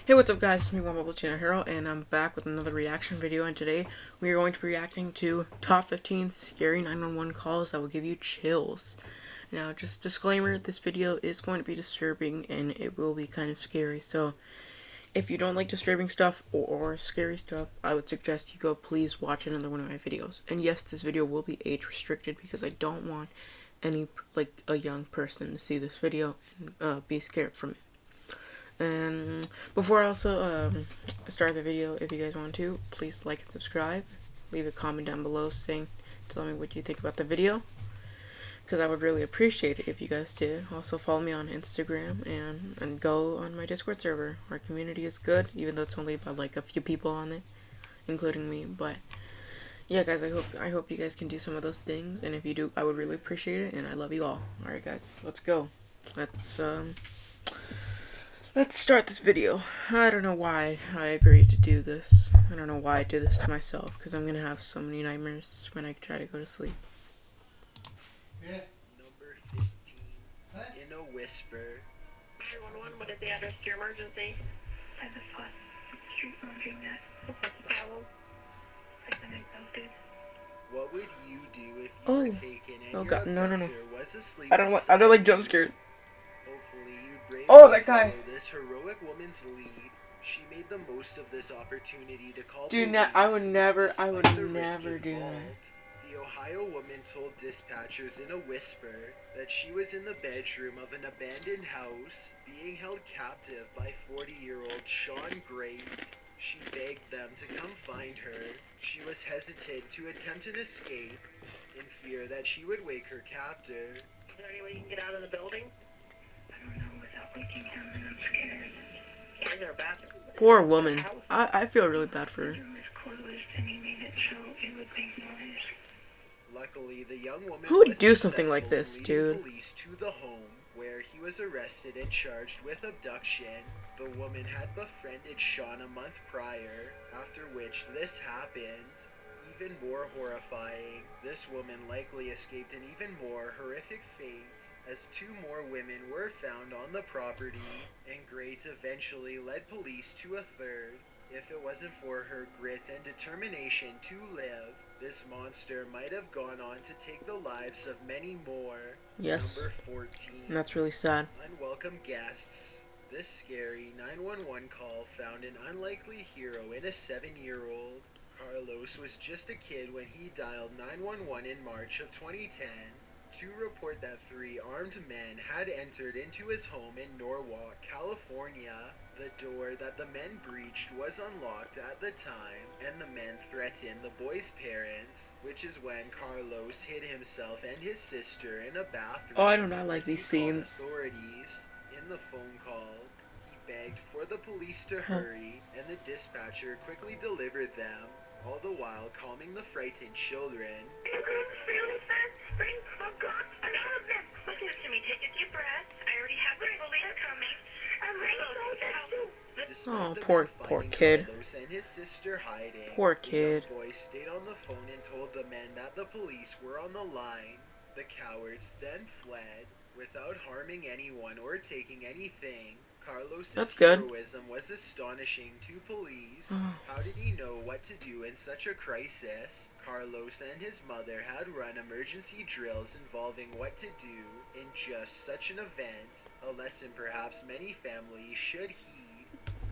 Hey, what's up guys, it's me, One Bubble Channel Hero, and I'm back with another reaction video, and today we are going to be reacting to top 15 scary 911 calls that will give you chills. Now, just disclaimer, this video is going to be disturbing, and it will be kind of scary, so if you don't like disturbing stuff or scary stuff, I would suggest you go please watch another one of my videos. And yes, this video will be age restricted because I don't want any, like, a young person to see this video and be scared from it. And before I also start the video, if you guys want to, please like and subscribe. Leave a comment down below saying, tell me what you think about the video, because I would really appreciate it if you guys did. Also follow me on Instagram and go on my Discord server. Our community is good, even though it's only about like a few people on it, including me. But yeah, guys, I hope you guys can do some of those things, and if you do, I would really appreciate it. And I love you all. All right, guys, let's go. Let's start this video. I don't know why I agreed to do this. I don't know why I did this to myself, because I'm gonna have so many nightmares when I try to go to sleep. Yeah. Number 15. In a whisper. 911, what is the address to your emergency? 5 Street laundry net. What's the problem? I've been exhausted. What would you do if you Oh. were taken and Oh, your God, no. abductor was asleep? I don't like jump scares. Hopefully you bravely Oh, that guy. follow this heroic woman's lead. She made the most of this opportunity to call Dude, police. I would never despite the risk never do that. involved. The Ohio woman told dispatchers in a whisper that she was in the bedroom of an abandoned house being held captive by 40-year-old Sean Graves. She begged them to come find her. She was hesitant to attempt an escape in fear that she would wake her captor. Is there any way you can get out of the building? I don't know without waking him, and I'm scared. Is there a bathroom? Poor woman. I feel really bad for The her. room is closed, and he made it so it would make noise. Luckily, the young woman Who would was do something like successful this, in leading dude? police to the home where he was arrested and charged with abduction. The woman had befriended Sean a month prior, after which this happened. Even more horrifying, this woman likely escaped an even more horrific fate, as 2 more women were found on the property, and Graves eventually led police to a 3rd. If it wasn't for her grit and determination to live, this monster might have gone on to take the lives of many more. Yes. Number 14. That's really sad. Unwelcome guests. This scary 911 call found an unlikely hero in a 7-year-old. Carlos was just a kid when he dialed 911 in March of 2010 to report that 3 armed men had entered into his home in Norwalk, California. The door that the men breached was unlocked at the time, and the men threatened the boy's parents, which is when Carlos hid himself and his sister in a bathroom. Oh, I do not like as he these called scenes. Authorities. In the phone call, he begged for the police to hurry, and the dispatcher quickly delivered them, all the while calming the frightened children. Oh God, I love this. Listen to me, take a deep breath. I already have the police coming. I'm ready to Despite Oh, the poor men finding kid. Carlos and his sister hiding, Poor the kid. young boy stayed on the phone and told the men that the police were on the line. The cowards then fled without harming anyone or taking anything. Carlos's That's good. heroism was astonishing to police. Oh. How did he know what to do in such a crisis? Carlos and his mother had run emergency drills involving what to do in just such an event, a lesson perhaps many families should heed.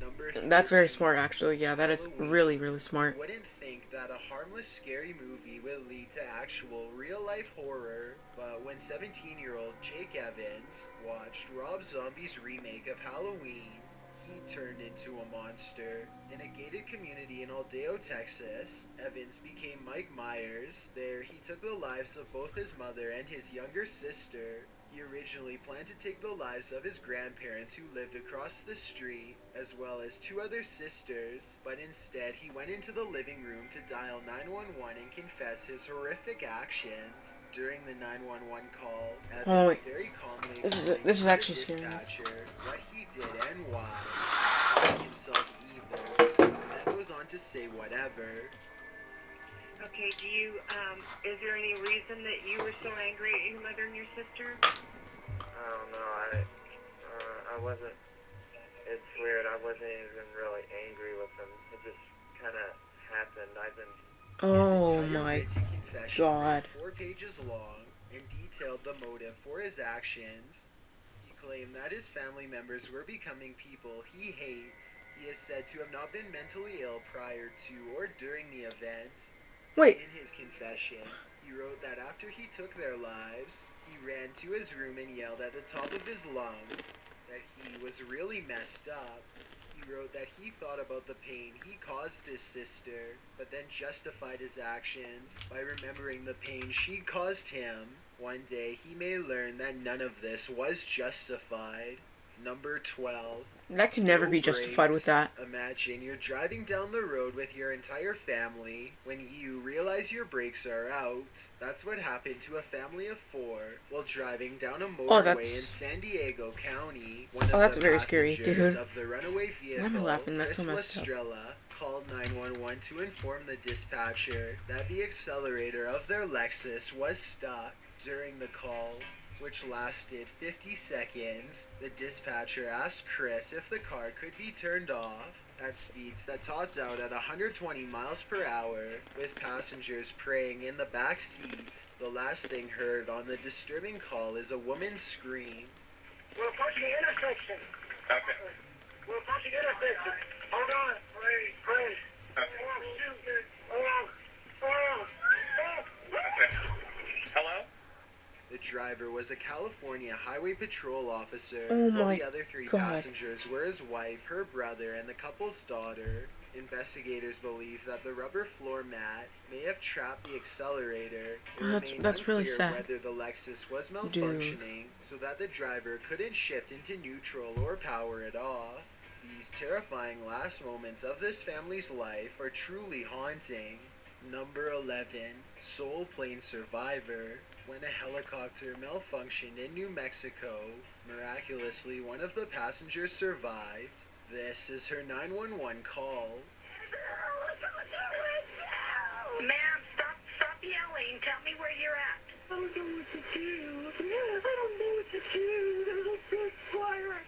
Number That's very 13. smart, actually. Yeah, that is really smart. Wouldn't think that a harmless, scary movie would lead to actual, real-life horror, but when 17-year-old Jake Evans watched Rob Zombie's remake of Halloween, he turned into a monster. In a gated community in Aldeo, Texas, Evans became Mike Myers. There, he took the lives of both his mother and his younger sister. He originally planned to take the lives of his grandparents who lived across the street, as well as 2 other sisters, but instead he went into the living room to dial 911 and confess his horrific actions. During the 911 call, Oh, Evans wait. very calmly This is explained to actually the scary. dispatcher what he did and why, not calling himself either, and then goes on to say whatever. Okay, is there any reason that you were so angry at your mother and your sister? I don't know. I wasn't It's weird. I wasn't even really angry with him. It just kind of happened. I've been. Oh His entire my written confession God. ran 4 pages long and detailed the motive for his actions. He claimed that his family members were becoming people he hates. He is said to have not been mentally ill prior to or during the event. Wait, In his confession, he wrote that after he took their lives, he ran to his room and yelled at the top of his lungs that he was really messed up. He wrote that he thought about the pain he caused his sister, but then justified his actions by remembering the pain she caused him. One day he may learn that none of this was justified. Number 12. that can never No be justified with brakes. that. Imagine you're driving down the road with your entire family when you realize your brakes are out. That's what happened to a family of 4 while driving down a motorway that's- in San Diego County. One of that's the very scary, passengers dude. of the runaway vehicle, Why am I laughing? That's Chris so messed up. Lestrella, called 911 to inform the dispatcher that the accelerator of their Lexus was stuck. During the call, which lasted 50 seconds, the dispatcher asked Chris if the car could be turned off at speeds that topped out at 120 miles per hour, with passengers praying in the back seat. The last thing heard on the disturbing call is a woman's scream. We're approaching the intersection. Okay. We're approaching the intersection. Hold on. Pray. Oh, shoot. Oh. Hello? The driver was a California Highway Patrol officer, Oh while my the other 3 God. passengers were his wife, her brother, and the couple's daughter. Investigators believe that the rubber floor mat may have trapped the accelerator. It remained That's really unclear sad. whether the Lexus was malfunctioning so that the driver couldn't shift into neutral or power it off. These terrifying last moments of this family's life are truly haunting. Number 11. Soul Plane Survivor. When a helicopter malfunctioned in New Mexico, miraculously one of the passengers survived. This is her 911 call. Ma'am, stop yelling. Tell me where you're at. I don't know what to do. I don't know what to do. There's a big fire.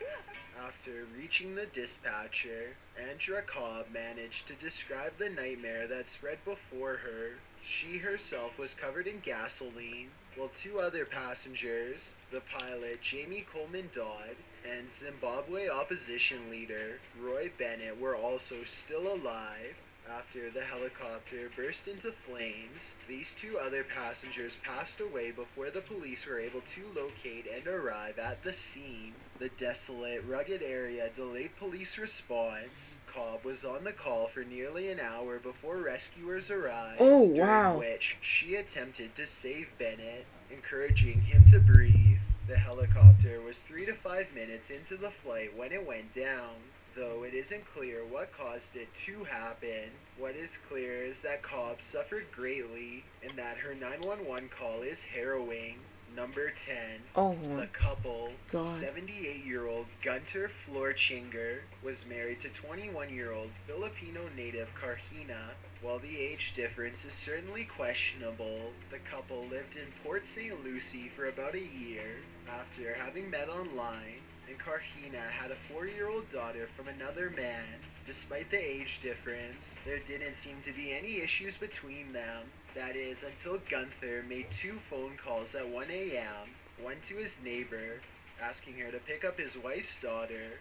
After reaching the dispatcher, Andra Cobb managed to describe the nightmare that spread before her. She herself was covered in gasoline, while 2 other passengers, the pilot Jamie Coleman Dodd and Zimbabwe opposition leader Roy Bennett, were also still alive. After the helicopter burst into flames, these 2 other passengers passed away before the police were able to locate and arrive at the scene. The desolate, rugged area delayed police response. Cobb was on the call for nearly an hour before rescuers arrived, Oh, during wow. which she attempted to save Bennett, encouraging him to breathe. The helicopter was 3 to 5 minutes into the flight when it went down. Though it isn't clear what caused it to happen, what is clear is that Cobb suffered greatly and that her 911 call is harrowing. Number 10. Oh The my couple, God. 78-year-old Gunter Florchinger, was married to 21-year-old Filipino native Carhina. While the age difference is certainly questionable, the couple lived in Port St. Lucie for about a year after having met online, and Carhina had a 4-year-old daughter from another man. Despite the age difference, there didn't seem to be any issues between them. That is, until Gunther made 2 phone calls at 1 a.m., one to his neighbor, asking her to pick up his wife's daughter,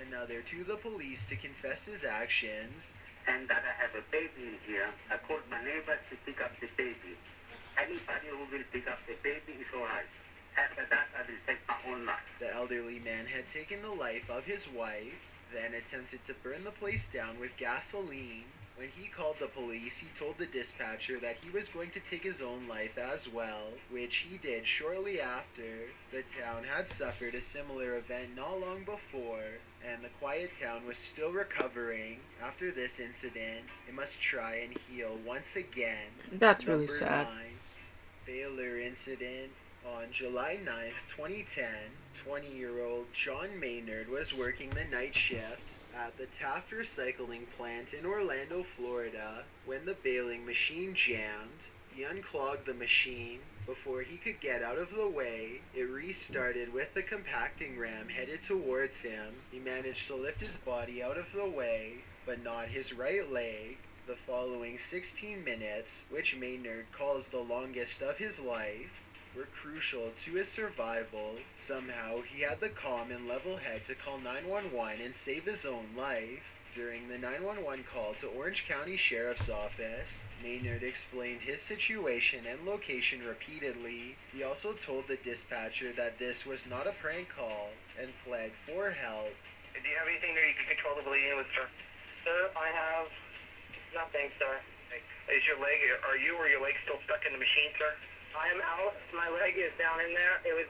another to the police to confess his actions, and that I have a baby in here. I called my neighbor to pick up the baby. Anybody who will pick up the baby is alright. After that, I will take my own life. The elderly man had taken the life of his wife, then attempted to burn the place down with gasoline. When he called the police, he told the dispatcher that he was going to take his own life as well, which he did shortly after. The town had suffered a similar event not long before, and the quiet town was still recovering. After this incident, it must try and heal once again. That's really Number sad. 9. Baylor incident. On July 9th, 2010, 20-year-old John Maynard was working the night shift at the Taft Recycling Plant in Orlando, Florida, when the baling machine jammed. He unclogged the machine, Before he could get out of the way, it restarted with the compacting ram headed towards him. He managed to lift his body out of the way, but not his right leg. The following 16 minutes, which Maynard calls the longest of his life, were crucial to his survival. Somehow, he had the calm and level head to call 911 and save his own life. During the 911 call to Orange County Sheriff's Office, Maynard explained his situation and location repeatedly. He also told the dispatcher that this was not a prank call and pled for help. Do you have anything there you can control the bleeding with, sir? Sir, I have nothing, sir. Is your leg, or your leg still stuck in the machine, sir? I am out. My leg is down in there. It was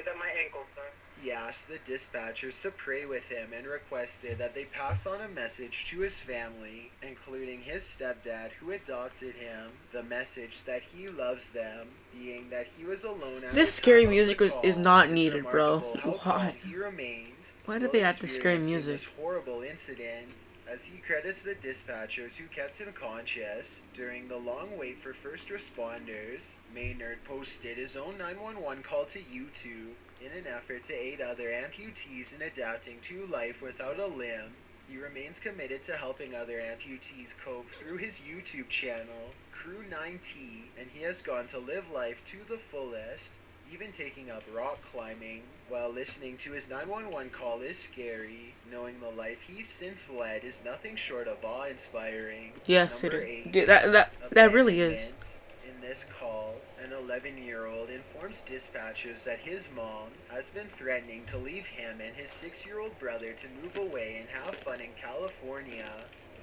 at my ankle, sir. He asked the dispatchers to pray with him and requested that they pass on a message to his family, including his stepdad who adopted him, the message that he loves them, being that he was alone at This the scary time of music the is call. not It's needed, bro. remarkable how Why? calm he remained Why did while they add the scary experiencing music? this horrible incident, as he credits the dispatchers who kept him conscious during the long wait for first responders. Maynard posted his own 911 call to YouTube in an effort to aid other amputees in adapting to life without a limb. He remains committed to helping other amputees cope through his YouTube channel, Crew9T, and he has gone to live life to the fullest, even taking up rock climbing. While listening to his 911 call is scary, knowing the life he's since led is nothing short of awe-inspiring. Yes, it Number is. 8, Dude, that really is. abandonment. In this call, an 11-year-old informs dispatchers that his mom has been threatening to leave him and his 6-year-old brother to move away and have fun in California.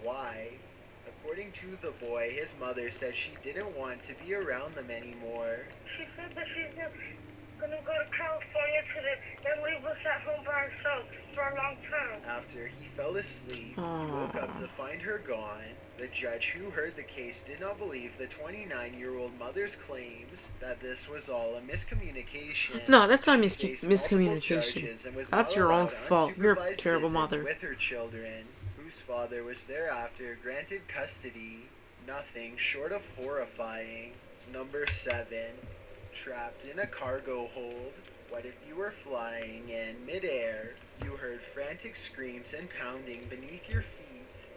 Why? According to the boy, his mother said she didn't want to be around them anymore. She said that she's gonna go to California and leave us at home by ourselves for a long time. After he fell asleep, he woke up to find her gone. The judge who heard the case did not believe the 29-year-old mother's claims that this was all a miscommunication. No, that's not She faced multiple miscommunication. charges and was That's not your own allowed fault. You're a unsupervised terrible visits mother. with her children, whose father was thereafter granted custody. Nothing short of horrifying. Number 7. Trapped in a cargo hold. What if you were flying in midair? You heard frantic screams and pounding beneath your feet.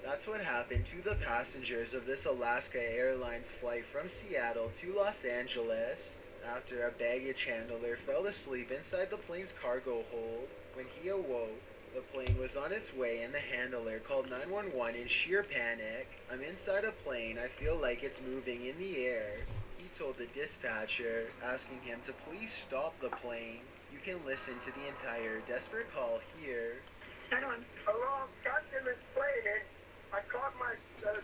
That's what happened to the passengers of this Alaska Airlines flight from Seattle to Los Angeles after a baggage handler fell asleep inside the plane's cargo hold. When he awoke, the plane was on its way and the handler called 911 in sheer panic. "I'm inside a plane. I feel like it's moving in the air," he told the dispatcher, asking him to please stop the plane. You can listen to the entire desperate call here. Hello, Captain, this plane. I caught my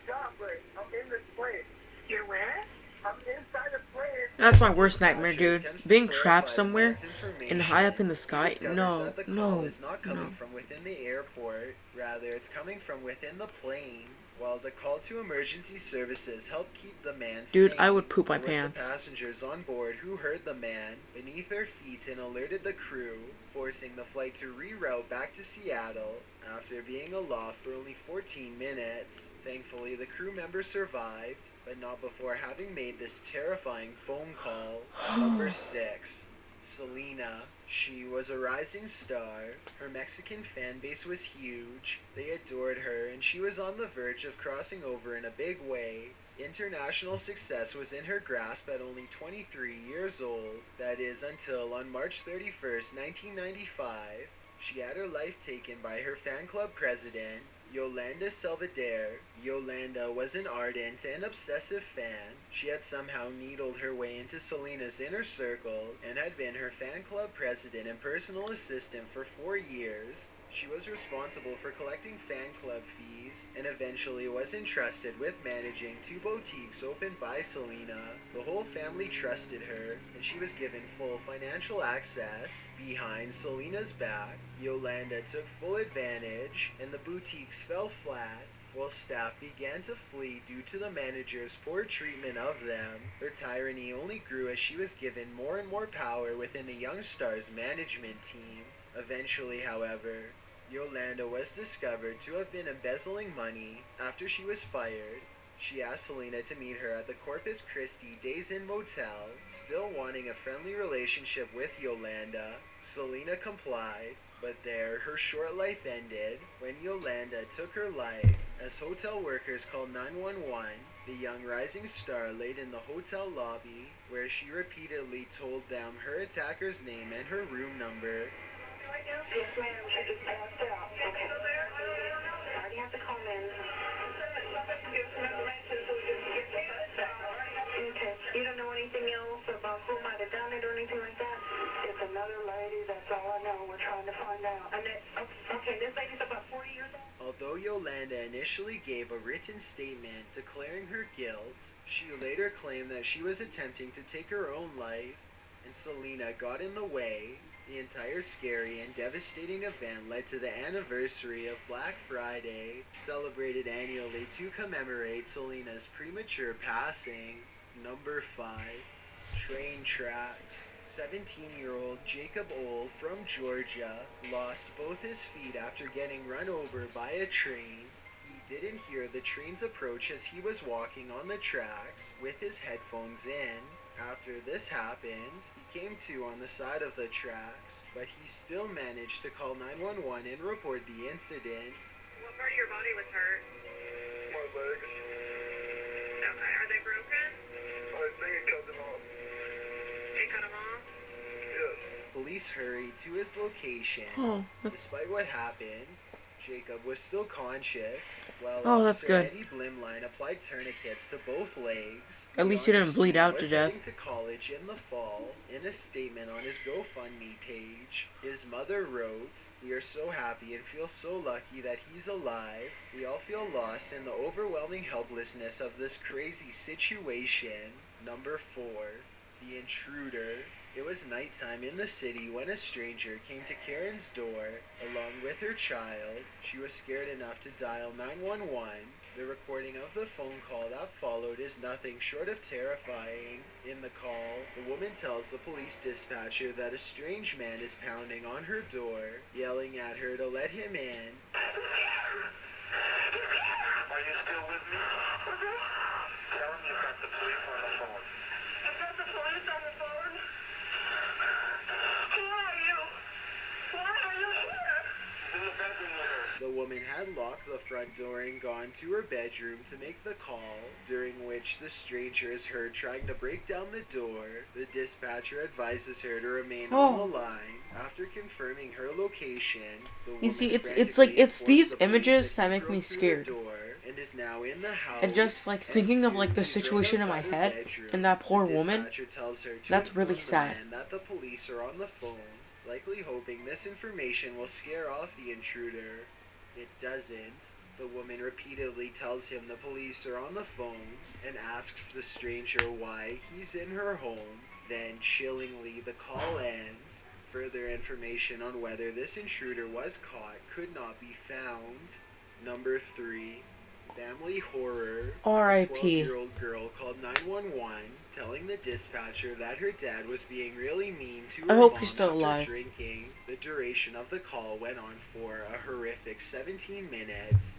job break. I'm in this plane. You're where? I'm inside a plane. That's my worst nightmare, Dispatcher dude. attempts to Being clarify trapped the somewhere man's information. and high up in the sky. He discovers No, that the call no, is not coming no. from within the airport. Rather, it's coming from within the plane. While the call to emergency services helped keep the man Dude, sane, I would poop my it was pants. the passengers on board who heard the man beneath their feet and alerted the crew, forcing the flight to reroute back to Seattle after being aloft for only 14 minutes. Thankfully, the crew member survived, but not before having made this terrifying phone call. Number 6. Selena. She was a rising star. Her Mexican fan base was huge. They adored her, and she was on the verge of crossing over in a big way. International success was in her grasp at only 23 years old. That is, until on March 31st, 1995, she had her life taken by her fan club president, Yolanda Salvador. Yolanda was an ardent and obsessive fan. She had somehow needled her way into Selena's inner circle and had been her fan club president and personal assistant for 4 years. She was responsible for collecting fan club fees and eventually was entrusted with managing 2 boutiques opened by Selena. The whole family trusted her, and she was given full financial access. Behind Selena's back, Yolanda took full advantage, and the boutiques fell flat, while staff began to flee due to the manager's poor treatment of them. Her tyranny only grew as she was given more and more power within the Young Stars management team. Eventually, however, Yolanda was discovered to have been embezzling money after she was fired. She asked Selena to meet her at the Corpus Christi Days Inn Motel, still wanting a friendly relationship with Yolanda. Selena complied, but there her short life ended when Yolanda took her life. As hotel workers called 911, the young rising star laid in the hotel lobby, where she repeatedly told them her attacker's name and her room number. Yes, ma'am. She just passed out. Okay. I already have to call in. Give some information so we can get the first out. Okay. You don't know anything else about who might have done it or anything like that? It's another lady. That's all I know. We're trying to find out. Okay, this lady's about 40 years old. Although Yolanda initially gave a written statement declaring her guilt, she later claimed that she was attempting to take her own life, and Selena got in the way. The entire scary and devastating event led to the anniversary of Black Friday, celebrated annually to commemorate Selena's premature passing. Number 5. Train tracks. 17-year-old Jacob Ohl from Georgia lost both his feet after getting run over by a train. He didn't hear the train's approach as he was walking on the tracks with his headphones in. After this happened, he came to on the side of the tracks, but he still managed to call 911 and report the incident. What part of your body was hurt? My legs. Are they broken? I think it cut them off. They cut them off? Yes. Police hurried to his location. Oh, that's, Despite what happened, Jacob was still conscious, while Oh, that's Officer good. Eddie Blimline applied tourniquets to both legs. At least he The didn't bleed young out to student death. was heading to college in the fall. In a statement on his GoFundMe page, his mother wrote, "We are so happy and feel so lucky that he's alive. We all feel lost in the overwhelming helplessness of this crazy situation." Number 4. The Intruder. It was nighttime in the city when a stranger came to Karen's door along with her child. She was scared enough to dial 911. The recording of the phone call that followed is nothing short of terrifying. In the call, the woman tells the police dispatcher that a strange man is pounding on her door, yelling at her to let him in. Are you still with me? Tell him you got the police on the phone. I've got the police on the phone. Who are you? Why are you here? In the bedroom with her. The woman had locked the front door and gone to her bedroom to make the call, during which the stranger is heard trying to break down the door. The dispatcher advises her to remain on the line. After confirming her location, the woman see, it's frantically it's these informs the police images he that make broke me through scared. the door and is now in the house. And just like thinking of like the situation in my head and that poor woman, that's really sad. That the police are on the phone, likely hoping this information will scare off the intruder. It doesn't. The woman repeatedly tells him the police are on the phone and asks the stranger why he's in her home. Then, chillingly, the call ends. Further information on whether this intruder was caught could not be found. Number 3. Family horror. R.I.P. A 12-year-old girl called 911, telling the dispatcher that her dad was being really mean to her I hope mom he's still after alive. drinking. The duration of the call went on for a horrific 17 minutes.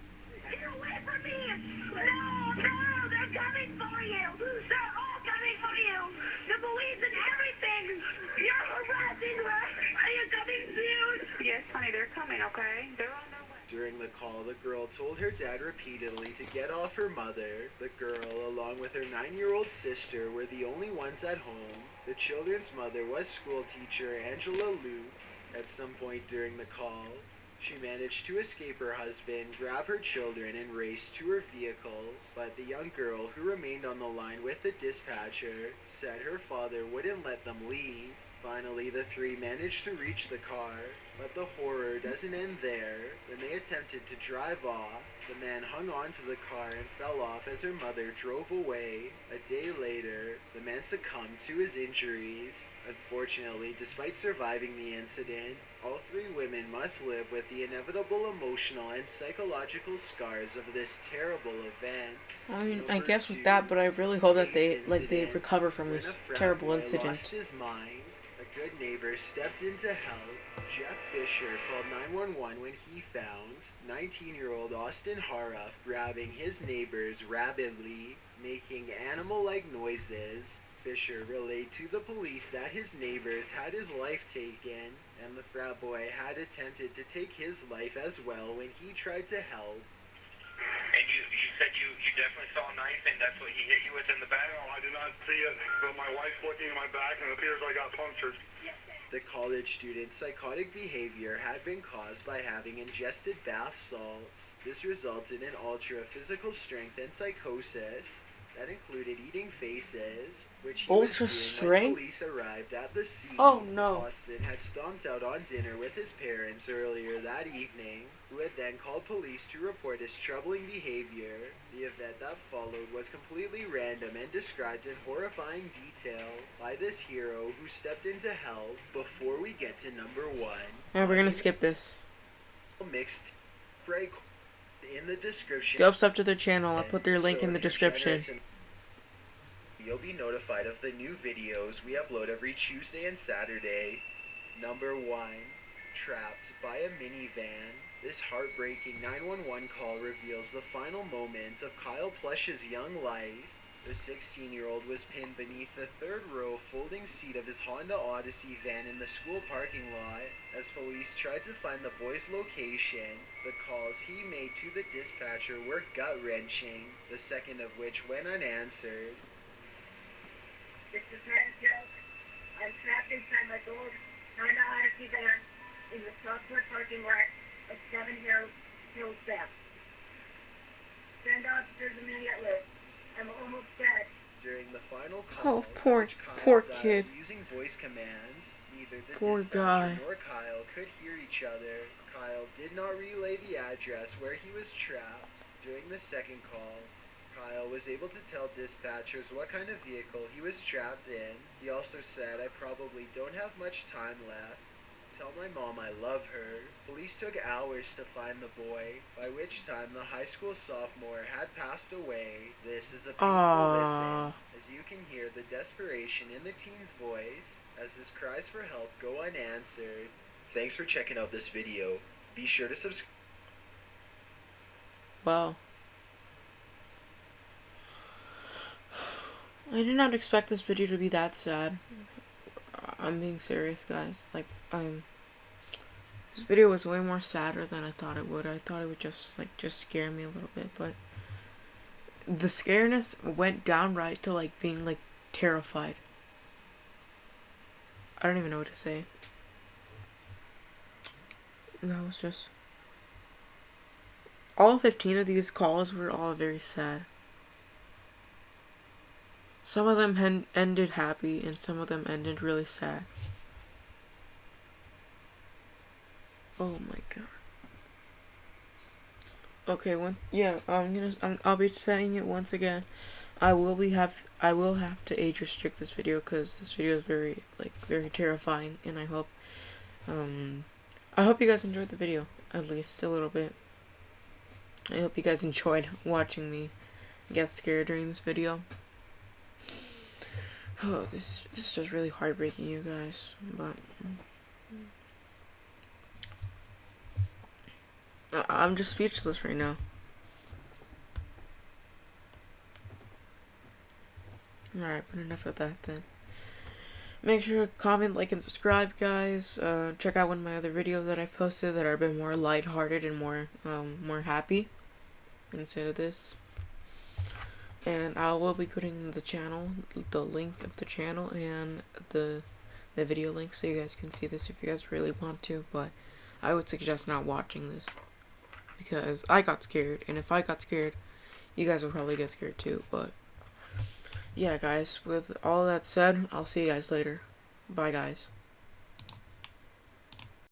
Get away from me! No, they're coming for you! They're all coming for you! The police and everything! You're harassing her! Are you coming soon? Yes, honey, they're coming, okay? They're on their way. During the call, the girl told her dad repeatedly to get off her mother. The girl, along with her 9-year-old sister, were the only ones at home. The children's mother was school teacher Angela Luke. At some point during the call, she managed to escape her husband, grab her children, and race to her vehicle, but the young girl, who remained on the line with the dispatcher, said her father wouldn't let them leave. Finally, the three managed to reach the car, but the horror doesn't end there. When they attempted to drive off, the man hung onto the car and fell off as her mother drove away. A day later, the man succumbed to his injuries. Unfortunately, despite surviving the incident, all three women must live with the inevitable emotional and psychological scars of this terrible event. I mean, I Number guess with 2, that, but I really hope that they Case like they incident. recover from When this a frat terrible boy incident. lost his mind, a good neighbor stepped in to help. Jeff Fisher called 911 when he found 19-year-old Austin Haruff grabbing his neighbors rabidly, making animal-like noises. Fisher relayed to the police that his neighbors had his life taken, and the frat boy had attempted to take his life as well when he tried to help. And you said you definitely saw a knife and that's what he hit you with in the back? No, I did not see it, but my wife's looking at my back and it appears I got punctured. The college student's psychotic behavior had been caused by having ingested bath salts. This resulted in ultra physical strength and psychosis that included eating faces, which he Ultra was doing strength? when police arrived at the scene. Oh, no. Austin had stomped out on dinner with his parents earlier that evening, who had then called police to report his troubling behavior. The event that followed was completely random and described in horrifying detail by this hero who stepped in to help. Before we get to number 1, Yeah, we're gonna skip this. mixed break in the description. Go up to their channel. I'll put their link So in the if you're description. generous and you'll be notified of the new videos we upload every Tuesday and Saturday. Number 1, trapped by a minivan. This heartbreaking 911 call reveals the final moments of Kyle Plush's young life. The 16-year-old was pinned beneath the third row folding seat of his Honda Odyssey van in the school parking lot. As police tried to find the boy's location, the calls he made to the dispatcher were gut-wrenching, the second of which went unanswered. This is Mary Jo. I'm trapped inside my gold Honda Odyssey van in the Southwood parking lot of 7 Hills Ave. Send officers immediately. I'm almost dead. During the final call, Oh, poor Kyle dialed kid. using voice commands, neither the Poor dispatcher guy. nor Kyle could hear each other. Kyle did not relay the address where he was trapped. During the second call, Kyle was able to tell dispatchers what kind of vehicle he was trapped in. He also said, "I probably don't have much time left. Tell my mom I love her." Police took hours to find the boy, by which time the high school sophomore had passed away. This is a painful Aww. listen, as you can hear the desperation in the teen's voice, as his cries for help go unanswered. Thanks for checking out this video. Be sure to subscribe. Wow. I did not expect this video to be that sad. I'm being serious, guys. Like, this video was way more sadder than I thought it would. I thought it would just scare me a little bit, but the scareness went downright to, like, being, like, terrified. I don't even know what to say. That was just... all 15 of these calls were all very sad. Some of them ended happy, and some of them ended really sad. Oh my god. Okay, I'll be saying it once again. I will have to age restrict this video because this video is very terrifying, and I hope you guys enjoyed the video, at least a little bit. I hope you guys enjoyed watching me get scared during this video. Oh, this is just really heartbreaking, you guys, but I'm just speechless right now. Alright, but enough of that then. Make sure to comment, like, and subscribe, guys. Check out one of my other videos that I posted that are a bit more lighthearted and more happy instead of this. And I will be putting the link of the channel and the video link so you guys can see this if you guys really want to, but I would suggest not watching this because I got scared, and if I got scared, you guys will probably get scared too. But yeah, guys, with all that said, I'll see you guys later. Bye, guys.